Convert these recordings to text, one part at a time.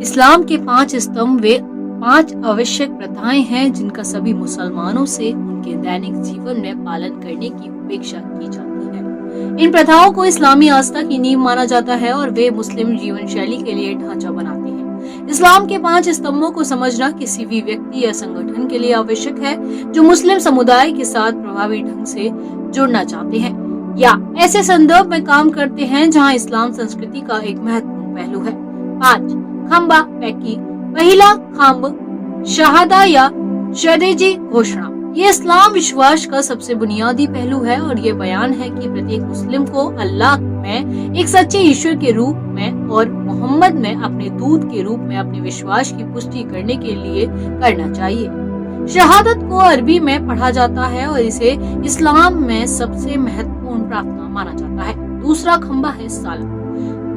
इस्लाम के 5 स्तंभ वे 5 आवश्यक प्रथाएं हैं जिनका सभी मुसलमानों से उनके दैनिक जीवन में पालन करने की अपेक्षा की जाती है। इन प्रथाओं को इस्लामी आस्था की नींव माना जाता है और वे मुस्लिम जीवन शैली के लिए ढांचा बनाते हैं। इस्लाम के 5 स्तंभों को समझना किसी भी व्यक्ति या संगठन के लिए आवश्यक है जो मुस्लिम समुदाय के साथ प्रभावी ढंग से जुड़ना चाहते हैं या ऐसे संदर्भ में काम करते हैं जहां इस्लाम संस्कृति का एक महत्वपूर्ण पहलू है। 5 खंबा पैकी पहला खंब शहादा या शरीजी घोषणा। ये इस्लाम विश्वास का सबसे बुनियादी पहलू है और ये बयान है कि प्रत्येक मुस्लिम को अल्लाह में एक सच्चे ईश्वर के रूप में और मोहम्मद में अपने दूत के रूप में अपने विश्वास की पुष्टि करने के लिए करना चाहिए। शहादत को अरबी में पढ़ा जाता है और इसे इस्लाम में सबसे महत्वपूर्ण प्रार्थना माना जाता है। दूसरा खंबा है साला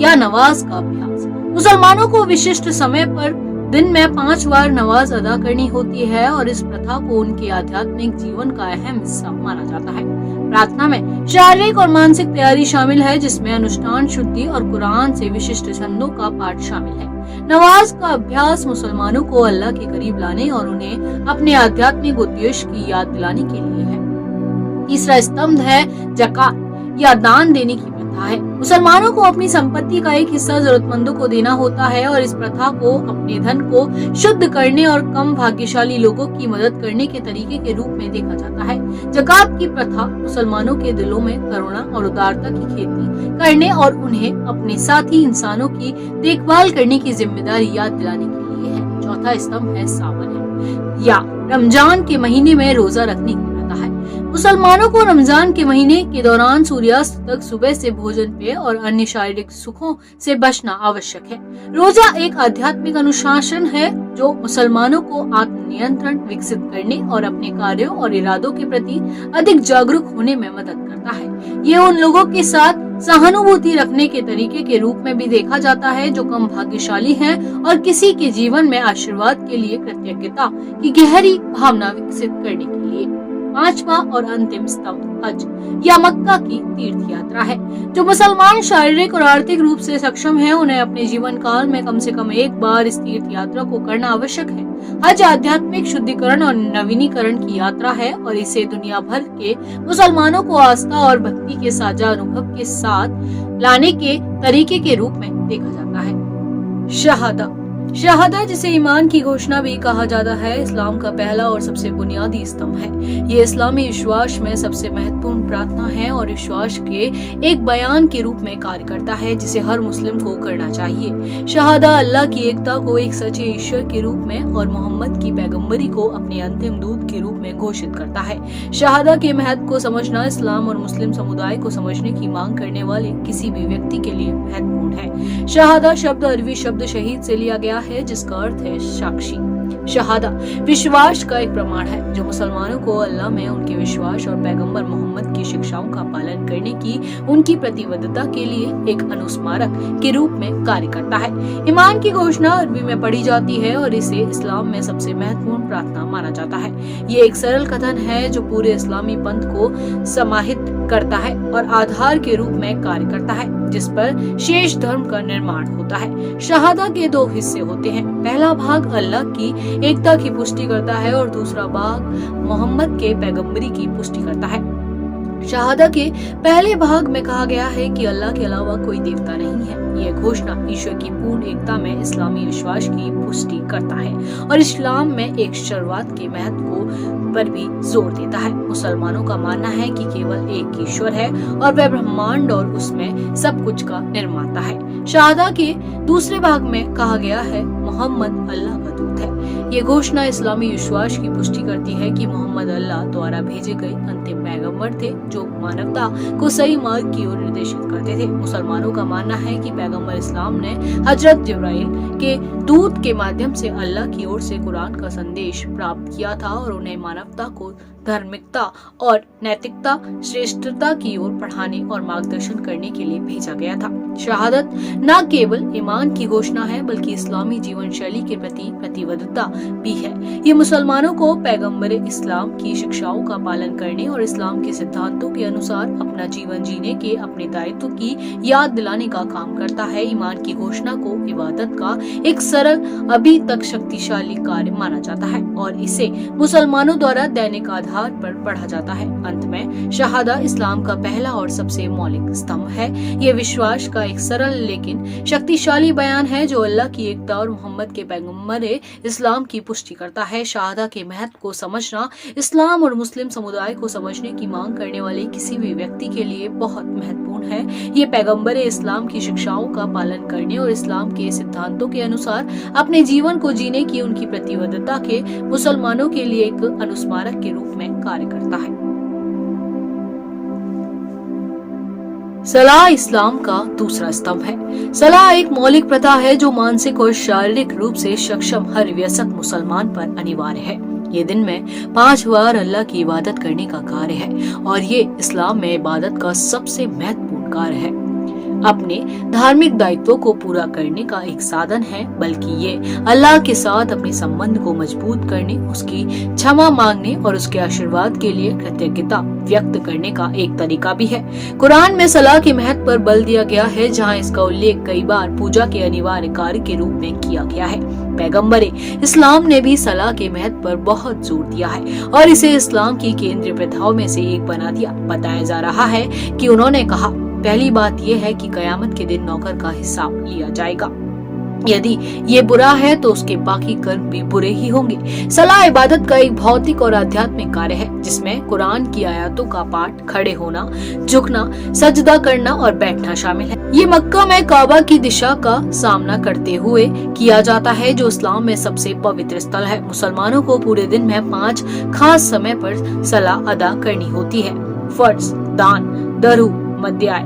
या नमाज का अभ्यास। मुसलमानों को विशिष्ट समय पर दिन में 5 बार नमाज अदा करनी होती है और इस प्रथा को उनके आध्यात्मिक जीवन का अहम हिस्सा माना जाता है। प्रार्थना में शारीरिक और मानसिक तैयारी शामिल है जिसमें अनुष्ठान, शुद्धि और कुरान से विशिष्ट छंदों का पाठ शामिल है। नमाज का अभ्यास मुसलमानों को अल्लाह के करीब लाने और उन्हें अपने आध्यात्मिक उद्देश्य की याद दिलाने के लिए है। तीसरा स्तंभ है ज़कात या दान देने की प्रथा है। मुसलमानों को अपनी संपत्ति का एक हिस्सा जरूरतमंदों को देना होता है और इस प्रथा को अपने धन को शुद्ध करने और कम भाग्यशाली लोगों की मदद करने के तरीके के रूप में देखा जाता है। ज़कात की प्रथा मुसलमानों के दिलों में करुणा और उदारता की खेती करने और उन्हें अपने साथी इंसानों की देखभाल करने की जिम्मेदारी याद दिलाने के लिए है। चौथा स्तंभ है सावन या रमजान के महीने में रोजा रखने की प्रथा है। मुसलमानों को रमजान के महीने के दौरान सूर्यास्त तक सुबह से भोजन पेय और अन्य शारीरिक सुखों से बचना आवश्यक है। रोजा एक आध्यात्मिक अनुशासन है जो मुसलमानों को आत्मनियंत्रण विकसित करने और अपने कार्यों और इरादों के प्रति अधिक जागरूक होने में मदद करता है। ये उन लोगों के साथ सहानुभूति रखने के तरीके के रूप में भी देखा जाता है जो कम भाग्यशाली हैं और किसी के जीवन में आशीर्वाद के लिए कृतज्ञता की गहरी भावना विकसित करने के लिए। 5वां और अंतिम स्तंभ हज या मक्का की तीर्थ यात्रा है। जो मुसलमान शारीरिक और आर्थिक रूप से सक्षम हैं, उन्हें अपने जीवन काल में कम से कम एक बार इस तीर्थ यात्रा को करना आवश्यक है। हज आध्यात्मिक शुद्धिकरण और नवीनीकरण की यात्रा है और इसे दुनिया भर के मुसलमानों को आस्था और भक्ति के साझा अनुभव के साथ लाने के तरीके के रूप में देखा जाता है। शहादा शहादा जिसे ईमान की घोषणा भी कहा जाता है, इस्लाम का पहला और सबसे बुनियादी स्तंभ है। ये इस्लामी विश्वास में सबसे महत्वपूर्ण प्रार्थना है और विश्वास के एक बयान के रूप में कार्य करता है जिसे हर मुस्लिम को करना चाहिए। शहादा अल्लाह की एकता को एक सच्चे ईश्वर के रूप में और मोहम्मद की पैगंबरी को अपने अंतिम दूत के रूप में घोषित करता है। शहादा के महत्व को समझना इस्लाम और मुस्लिम समुदाय को समझने की मांग करने वाले किसी भी व्यक्ति के लिए महत्वपूर्ण है। शहादा शब्द अरबी शब्द शहीद से लिया गया है जिसका अर्थ है साक्षी। शहादा विश्वास का एक प्रमाण है जो मुसलमानों को अल्लाह में उनके विश्वास और पैगंबर मोहम्मद की शिक्षाओं का पालन करने की उनकी प्रतिबद्धता के लिए एक अनुस्मारक के रूप में कार्य करता है। ईमान की घोषणा अरबी में पढ़ी जाती है और इसे इस्लाम में सबसे महत्वपूर्ण प्रार्थना माना जाता है। ये एक सरल कथन है जो पूरे इस्लामी पंथ को समाहित करता है और आधार के रूप में कार्य करता है जिस पर शेष धर्म का निर्माण होता है। शहादा के 2 हिस्से होते हैं। पहला भाग अल्लाह की एकता की पुष्टि करता है और दूसरा भाग मोहम्मद के पैगंबरी की पुष्टि करता है। शहादा के पहले भाग में कहा गया है कि अल्लाह के अलावा कोई देवता नहीं है। यह घोषणा ईश्वर की पूर्ण एकता में इस्लामी विश्वास की पुष्टि करता है और इस्लाम में एक शुरुआत के महत्व को पर भी जोर देता है। मुसलमानों का मानना है कि केवल एक ईश्वर है और वह ब्रह्मांड और उसमें सब कुछ का निर्माता है। शहादा के दूसरे भाग में कहा गया है मोहम्मद अल्लाह का दूत है। ये घोषणा इस्लामी विश्वास की पुष्टि करती है कि मोहम्मद अल्लाह द्वारा भेजे गए अंतिम पैगंबर थे जो मानवता को सही मार्ग की ओर निर्देशित करते थे। मुसलमानों का मानना है कि पैगंबर इस्लाम ने हजरत जिब्राइल के दूत के माध्यम से अल्लाह की ओर से कुरान का संदेश प्राप्त किया था और उन्हें मानवता को धार्मिकता और नैतिकता श्रेष्ठता की ओर पढ़ाने और मार्गदर्शन करने के लिए भेजा गया था। शहादत न केवल ईमान की घोषणा है बल्कि इस्लामी जीवन शैली के प्रति प्रतिबद्धता भी है। ये मुसलमानों को पैगंबर इस्लाम की शिक्षाओं का पालन करने और इस्लाम के सिद्धांतों के अनुसार अपना जीवन जीने के अपने दायित्व की याद दिलाने का काम करता है। ईमान की घोषणा को इबादत का एक सरल अभी तक शक्तिशाली कार्य माना जाता है और इसे मुसलमानों द्वारा दैनिक आधार पर पढ़ा जाता है। अंत में शहादा इस्लाम का पहला और सबसे मौलिक स्तंभ है। ये विश्वास का एक सरल लेकिन शक्तिशाली बयान है जो अल्लाह की एकता और मोहम्मद के पैगंबर इस्लाम की पुष्टि करता है। शहादा के महत्व को समझना इस्लाम और मुस्लिम समुदाय को समझने की मांग करने वाले किसी भी व्यक्ति के लिए बहुत महत्वपूर्ण है। ये पैगंबर इस्लाम की शिक्षाओं का पालन करने और इस्लाम के सिद्धांतों के अनुसार अपने जीवन को जीने की उनकी प्रतिबद्धता के मुसलमानों के लिए एक अनुस्मारक के रूप में कार्य करता है। सलाह इस्लाम का दूसरा स्तंभ है। सलाह एक मौलिक प्रथा है जो मानसिक और शारीरिक रूप से सक्षम हर वयस्क मुसलमान पर अनिवार्य है। ये दिन में 5 बार अल्लाह की इबादत करने का कार्य है और ये इस्लाम में इबादत का सबसे महत्वपूर्ण कार्य है। अपने धार्मिक दायित्वों को पूरा करने का एक साधन है बल्कि ये अल्लाह के साथ अपने संबंध को मजबूत करने, उसकी क्षमा मांगने और उसके आशीर्वाद के लिए कृतज्ञता व्यक्त करने का एक तरीका भी है। कुरान में सलाह के महत्व पर बल दिया गया है, जहाँ इसका उल्लेख कई बार पूजा के अनिवार्य कार्य के रूप में किया गया है। पैगंबर इस्लाम ने भी सलाह के महत्व पर बहुत जोर दिया है और इसे इस्लाम की केंद्रीय प्रथाओं में से एक बना दिया। बताया जा रहा है कि उन्होंने कहा, पहली बात यह है कि कयामत के दिन नौकर का हिसाब लिया जाएगा। यदि ये बुरा है तो उसके बाकी कर्म भी बुरे ही होंगे। सलाह इबादत का एक भौतिक और आध्यात्मिक कार्य है जिसमें कुरान की आयतों का पाठ, खड़े होना, झुकना, सजदा करना और बैठना शामिल है। ये मक्का में काबा की दिशा का सामना करते हुए किया जाता है जो इस्लाम में सबसे पवित्र स्थल है। मुसलमानों को पूरे दिन में 5 खास समय पर सलाह अदा करनी होती है। फर्ज, दान, दरू, मध्याय,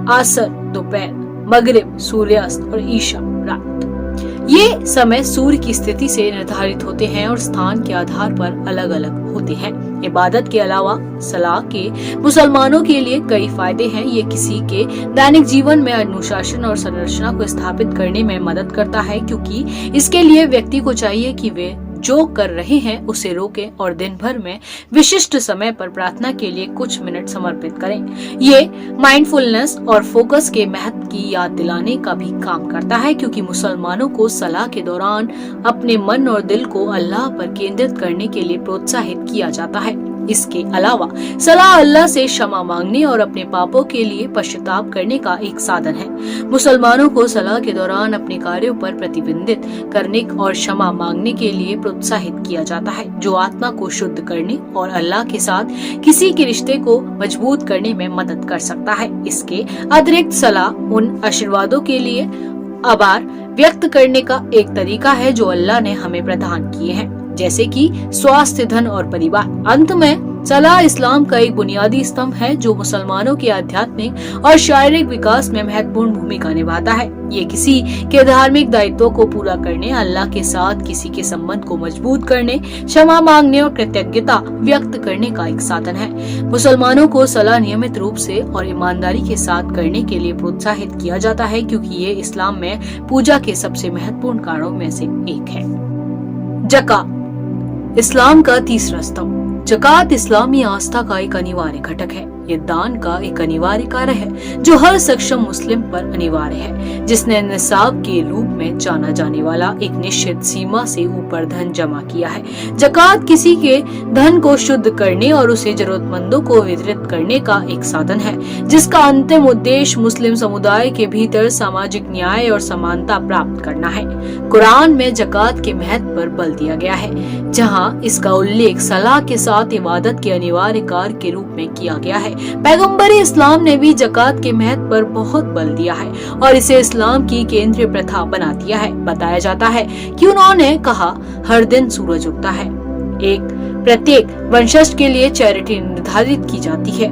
आसर, दोपहर, मगरिब, सूर्यास्त और ईशा, रात। ये समय सूर्य की स्थिति से निर्धारित होते हैं और स्थान के आधार पर अलग अलग होते हैं। इबादत के अलावा सलाह के मुसलमानों के लिए कई फायदे हैं। ये किसी के दैनिक जीवन में अनुशासन और संरचना को स्थापित करने में मदद करता है क्योंकि इसके लिए व्यक्ति को चाहिए कि वे जो कर रहे हैं उसे रोकें और दिन भर में विशिष्ट समय पर प्रार्थना के लिए कुछ मिनट समर्पित करें। ये माइंडफुलनेस और फोकस के महत्व की याद दिलाने का भी काम करता है क्योंकि मुसलमानों को सलाह के दौरान अपने मन और दिल को अल्लाह पर केंद्रित करने के लिए प्रोत्साहित किया जाता है। इसके अलावा सलाह अल्लाह से क्षमा मांगने और अपने पापों के लिए पश्चाताप करने का एक साधन है। मुसलमानों को सलाह के दौरान अपने कार्यों पर प्रतिबिंबित करने और क्षमा मांगने के लिए प्रोत्साहित किया जाता है जो आत्मा को शुद्ध करने और अल्लाह के साथ किसी के रिश्ते को मजबूत करने में मदद कर सकता है। इसके अतिरिक्त सलाह उन आशीर्वादों के लिए आभार व्यक्त करने का एक तरीका है जो अल्लाह ने हमें प्रदान किए हैं, जैसे कि स्वास्थ्य, धन और परिवार। अंत में सलाह इस्लाम का एक बुनियादी स्तंभ है जो मुसलमानों के आध्यात्मिक और शारीरिक विकास में महत्वपूर्ण भूमिका निभाता है। ये किसी के धार्मिक दायित्वों को पूरा करने, अल्लाह के साथ किसी के संबंध को मजबूत करने, क्षमा मांगने और कृतज्ञता व्यक्त करने का एक साधन है। मुसलमानों को सलाह नियमित रूप से और ईमानदारी के साथ करने के लिए प्रोत्साहित किया जाता है क्योंकि ये इस्लाम में पूजा के सबसे महत्वपूर्ण कार्यों में से एक है। ज़कात इस्लाम का तीसरा स्तंभ। ज़कात इस्लामी आस्था का एक अनिवार्य घटक है। ये दान का एक अनिवार्य कार्य है जो हर सक्षम मुस्लिम पर अनिवार्य है जिसने निसाब के रूप में जाना जाने वाला एक निश्चित सीमा से ऊपर धन जमा किया है। ज़कात किसी के धन को शुद्ध करने और उसे जरूरतमंदों को वितरित करने का एक साधन है जिसका अंतिम उद्देश्य मुस्लिम समुदाय के भीतर सामाजिक न्याय और समानता प्राप्त करना है। कुरान में ज़कात के महत्व पर बल दिया गया है जहाँ इसका उल्लेख सलाह के साथ इबादत के अनिवार्य कार्य के रूप में किया गया है। पैगंबर इस्लाम ने भी ज़कात के महत्व पर बहुत बल दिया है और इसे इस्लाम की केंद्रीय प्रथा बना दिया है। बताया जाता है कि उन्होंने कहा, हर दिन सूरज उगता है। प्रत्येक वंशज के लिए चैरिटी निर्धारित की जाती है।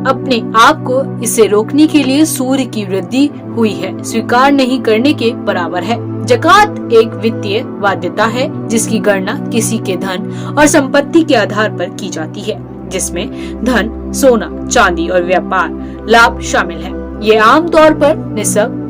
अपने आप को इसे रोकने के लिए सूर्य की वृद्धि हुई है स्वीकार नहीं करने के बराबर है। ज़कात एक वित्तीय बाध्यता है जिसकी गणना किसी के धन और संपत्ति के आधार पर की जाती है। जिसमें धन, सोना, चांदी और व्यापार लाभ शामिल है। ये आमतौर पर निस्ब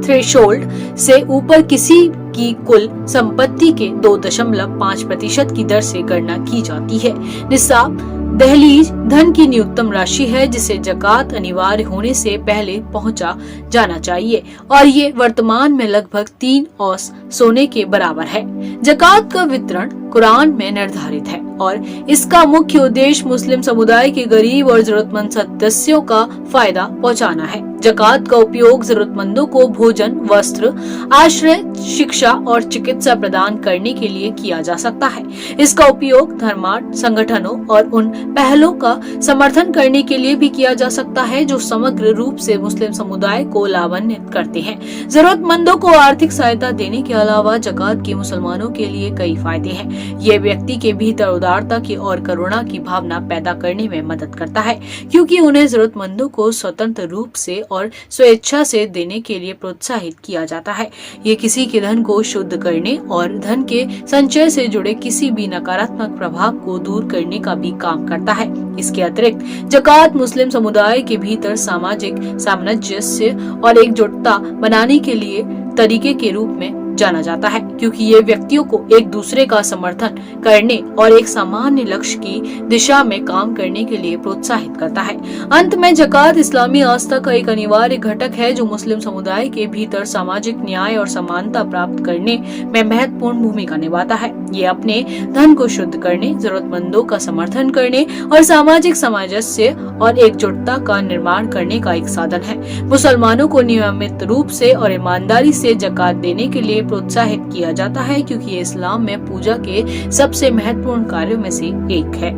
थ्रेशोल्ड से ऊपर किसी की कुल संपत्ति के 2.5% की दर से गणना की जाती है। निसाब दहलीज धन की न्यूनतम राशि है जिसे जकात अनिवार्य होने से पहले पहुंचा जाना चाहिए और ये वर्तमान में लगभग 3 औस सोने के बराबर है। जकात का वितरण कुरान में निर्धारित है और इसका मुख्य उद्देश्य मुस्लिम समुदाय के गरीब और जरूरतमंद सदस्यों का फायदा पहुंचाना है। जकात का उपयोग जरूरतमंदों को भोजन, वस्त्र, आश्रय, शिक्षा और चिकित्सा प्रदान करने के लिए किया जा सकता है। इसका उपयोग धर्मार्थ संगठनों और उन पहलों का समर्थन करने के लिए भी किया जा सकता है जो समग्र रूप से मुस्लिम समुदाय को लाभान्वित करते हैं। जरूरतमंदों को आर्थिक सहायता देने के अलावा जकात के मुसलमानों के लिए कई फायदे हैं। ये व्यक्ति के भीतर उदारता की और करुणा की भावना पैदा करने में मदद करता है क्योंकि उन्हें जरूरतमंदों को स्वतंत्र रूप से और स्वेच्छा से देने के लिए प्रोत्साहित किया जाता है। ये किसी के धन को शुद्ध करने और धन के संचय से जुड़े किसी भी नकारात्मक प्रभाव को दूर करने का भी काम करता है। इसके अतिरिक्त जकात मुस्लिम समुदाय के भीतर सामाजिक सामंजस्य और एकजुटता बनाने के लिए तरीके के रूप में जाना जाता है क्योंकि ये व्यक्तियों को एक दूसरे का समर्थन करने और एक सामान्य लक्ष्य की दिशा में काम करने के लिए प्रोत्साहित करता है। अंत में जकात इस्लामी आस्था का एक अनिवार्य घटक है जो मुस्लिम समुदाय के भीतर सामाजिक न्याय और समानता प्राप्त करने में महत्वपूर्ण भूमिका निभाता है। ये अपने धन को शुद्ध करने, जरूरतमंदों का समर्थन करने और सामाजिक सामंजस्य और एकजुटता का निर्माण करने का एक साधन है। मुसलमानों को नियमित रूप से और ईमानदारी से जकात देने के लिए प्रोत्साहित किया जाता है क्योंकि ये इस्लाम में पूजा के सबसे महत्वपूर्ण कार्यों में से एक है।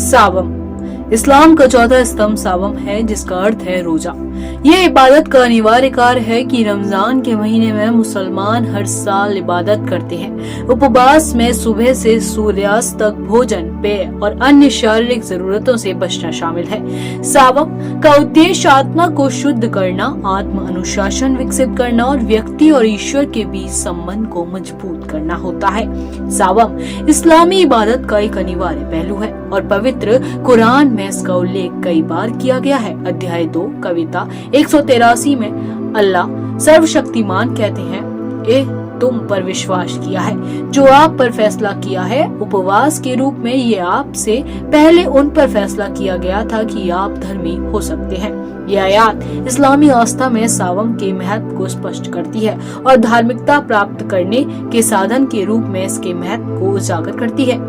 सावम इस्लाम का चौथा स्तंभ सावम है जिसका अर्थ है रोजा। ये इबादत का अनिवार्य कार्य है कि रमजान के महीने में मुसलमान हर साल इबादत करते हैं। उपवास में सुबह से सूर्यास्त तक भोजन, पेय और अन्य शारीरिक जरूरतों से बचना शामिल है। सावम का उद्देश्य आत्मा को शुद्ध करना, आत्म अनुशासन विकसित करना और व्यक्ति और ईश्वर के बीच संबंध को मजबूत करना होता है। सावम इस्लामी इबादत का एक अनिवार्य पहलू है और पवित्र कुरान में इसका उल्लेख कई बार किया गया है। अध्याय 2 कविता 183 में अल्लाह सर्वशक्तिमान कहते हैं, ए तुम पर विश्वास किया है जो आप पर फैसला किया है। उपवास के रूप में ये आपसे पहले उन पर फैसला किया गया था कि आप धर्मी हो सकते हैं। यह आयत इस्लामी आस्था में सावम के महत्व को स्पष्ट करती है और धार्मिकता प्राप्त करने के साधन के रूप में इसके महत्व को उजागर करती है।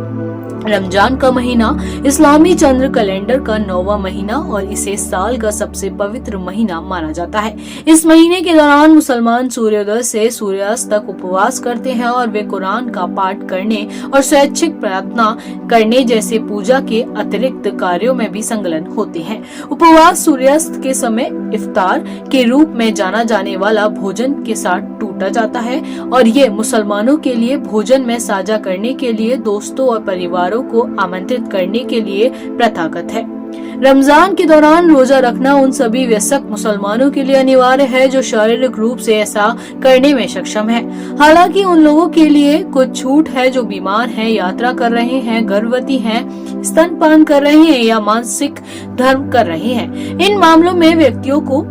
रमजान का महीना इस्लामी चंद्र कैलेंडर का 9वां महीना और इसे साल का सबसे पवित्र महीना माना जाता है। इस महीने के दौरान मुसलमान सूर्योदय से सूर्यास्त तक उपवास करते हैं और वे कुरान का पाठ करने और स्वैच्छिक प्रार्थना करने जैसे पूजा के अतिरिक्त कार्यों में भी संलग्न होते हैं। उपवास सूर्यास्त के समय इफ्तार के रूप में जाना जाने वाला भोजन के साथ टूटा जाता है और ये मुसलमानों के लिए भोजन में साझा करने के लिए दोस्तों और परिवारों को आमंत्रित करने के लिए प्रथागत है। रमजान के दौरान रोजा रखना उन सभी वयस्क मुसलमानों के लिए अनिवार्य है जो शारीरिक रूप से ऐसा करने में सक्षम है। हालांकि उन लोगों के लिए कुछ छूट है जो बीमार हैं, यात्रा कर रहे हैं, गर्भवती हैं, स्तनपान कर रहे हैं या मानसिक धर्म कर रहे हैं। इन मामलों में व्यक्तियों को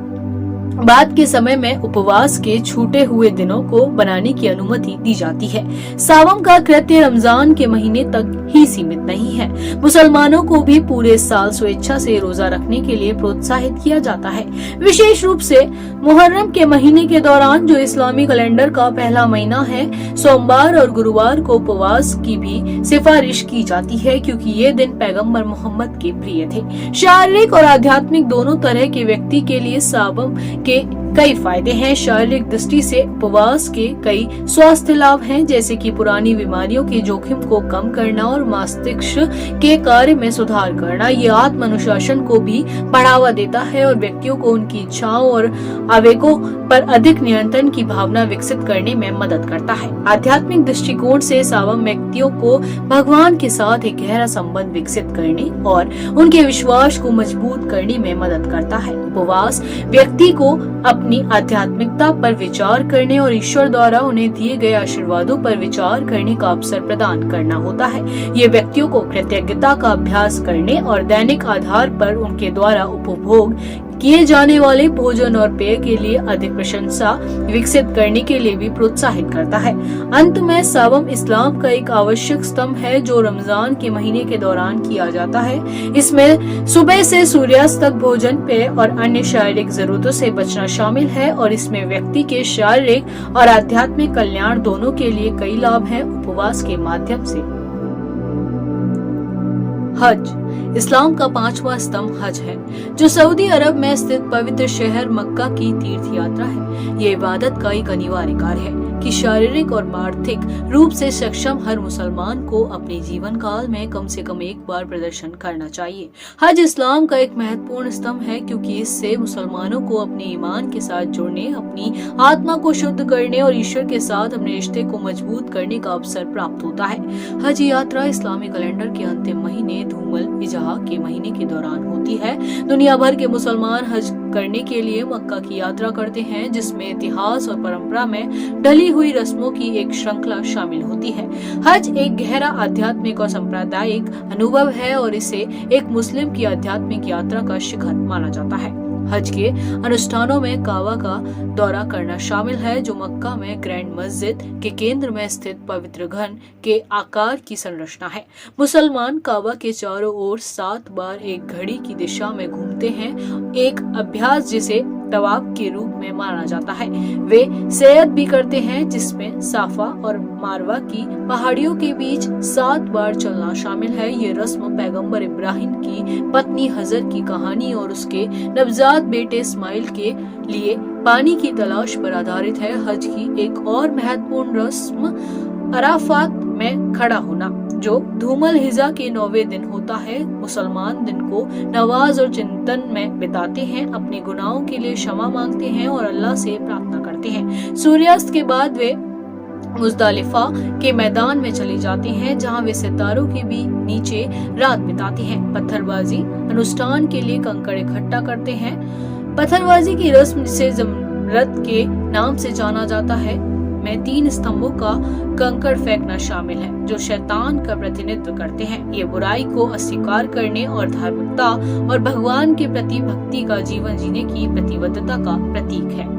बाद के समय में उपवास के छूटे हुए दिनों को बनाने की अनुमति दी जाती है। सावम का कृत्य रमजान के महीने तक ही सीमित नहीं है। मुसलमानों को भी पूरे साल स्वेच्छा से रोजा रखने के लिए प्रोत्साहित किया जाता है। विशेष रूप से मुहर्रम के महीने के दौरान जो इस्लामी कैलेंडर का पहला महीना है, सोमवार और गुरुवार को उपवास की भी सिफारिश की जाती है क्योंकि ये दिन पैगम्बर मोहम्मद के प्रिय थे। शारीरिक और आध्यात्मिक दोनों तरह के व्यक्ति के लिए सावम के कई फायदे हैं। शारीरिक दृष्टि से उपवास के कई स्वास्थ्य लाभ हैं जैसे कि पुरानी बीमारियों के जोखिम को कम करना और मस्तिष्क के कार्य में सुधार करना। ये आत्म अनुशासन को भी बढ़ावा देता है और व्यक्तियों को उनकी इच्छाओं और आवेगों पर अधिक नियंत्रण की भावना विकसित करने में मदद करता है। आध्यात्मिक दृष्टिकोण से सावम व्यक्तियों को भगवान के साथ एक गहरा संबंध विकसित करने और उनके विश्वास को मजबूत करने में मदद करता है। उपवास व्यक्ति को अपनी आध्यात्मिकता पर विचार करने और ईश्वर द्वारा उन्हें दिए गए आशीर्वादों पर विचार करने का अवसर प्रदान करना होता है। ये व्यक्तियों को कृतज्ञता का अभ्यास करने और दैनिक आधार पर उनके द्वारा उपभोग किए जाने वाले भोजन और पेय के लिए अधिक प्रशंसा विकसित करने के लिए भी प्रोत्साहित करता है। अंत में सवम इस्लाम का एक आवश्यक स्तंभ है जो रमजान के महीने के दौरान किया जाता है। इसमें सुबह से सूर्यास्त तक भोजन, पेय और अन्य शारीरिक जरूरतों से बचना शामिल है और इसमें व्यक्ति के शारीरिक और आध्यात्मिक कल्याण दोनों के लिए कई लाभ हैं। उपवास के माध्यम से हज इस्लाम का 5वां स्तंभ हज है, जो सऊदी अरब में स्थित पवित्र शहर मक्का की तीर्थ यात्रा है। ये इबादत का एक अनिवार्य कार्य है कि शारीरिक और आर्थिक रूप से सक्षम हर मुसलमान को अपने जीवन काल में कम से कम एक बार प्रदर्शन करना चाहिए। हज इस्लाम का एक महत्वपूर्ण स्तंभ है क्योंकि इससे मुसलमानों को अपने ईमान के साथ जुड़ने, अपनी आत्मा को शुद्ध करने और ईश्वर के साथ अपने रिश्ते को मजबूत करने का अवसर प्राप्त होता है। हज यात्रा इस्लामी कैलेंडर के अंतिम महीने धूमल इजहा के महीने के दौरान होती है। दुनिया भर के मुसलमान हज करने के लिए मक्का की यात्रा करते हैं, जिसमें इतिहास और परंपरा में ढली हुई रस्मों की एक श्रृंखला शामिल होती है। हज एक गहरा आध्यात्मिक और सांप्रदायिक अनुभव है और इसे एक मुस्लिम की आध्यात्मिक यात्रा का शिखर माना जाता है। हज के अनुष्ठानों में काबा का दौरा करना शामिल है, जो मक्का में ग्रैंड मस्जिद के केंद्र में स्थित पवित्र घन के आकार की संरचना है। मुसलमान काबा के चारों ओर 7 बार एक घड़ी की दिशा में घूमते हैं, एक अभ्यास जिसे तवाफ के रूप में माना जाता है। वे सैर भी करते हैं, जिसमें साफा और मारवा की पहाड़ियों के बीच 7 बार चलना शामिल है। ये रस्म पैगंबर इब्राहिम की पत्नी हजर की कहानी और उसके नवजात बेटे इस्माइल के लिए पानी की तलाश पर आधारित है। हज की एक और महत्वपूर्ण रस्म अराफात में खड़ा होना, जो धूमल हिजा के 9वें दिन होता है। मुसलमान दिन को नमाज और चिंतन में बिताते हैं, अपने गुनाहों के लिए क्षमा मांगते हैं और अल्लाह से प्रार्थना करते हैं। सूर्यास्त के बाद वे मुज़दलिफा के मैदान में चले जाते हैं, जहां वे सितारों के भी नीचे रात बिताते हैं। पत्थरबाजी अनुष्ठान के लिए कंकड़ इकट्ठा करते हैं। पत्थरबाजी की रस्म, जिसे जमरत के नाम से जाना जाता है, में 3 स्तंभों का कंकड़ फेंकना शामिल है, जो शैतान का प्रतिनिधित्व करते हैं। ये बुराई को अस्वीकार करने और धार्मिकता और भगवान के प्रति भक्ति का जीवन जीने की प्रतिबद्धता का प्रतीक है।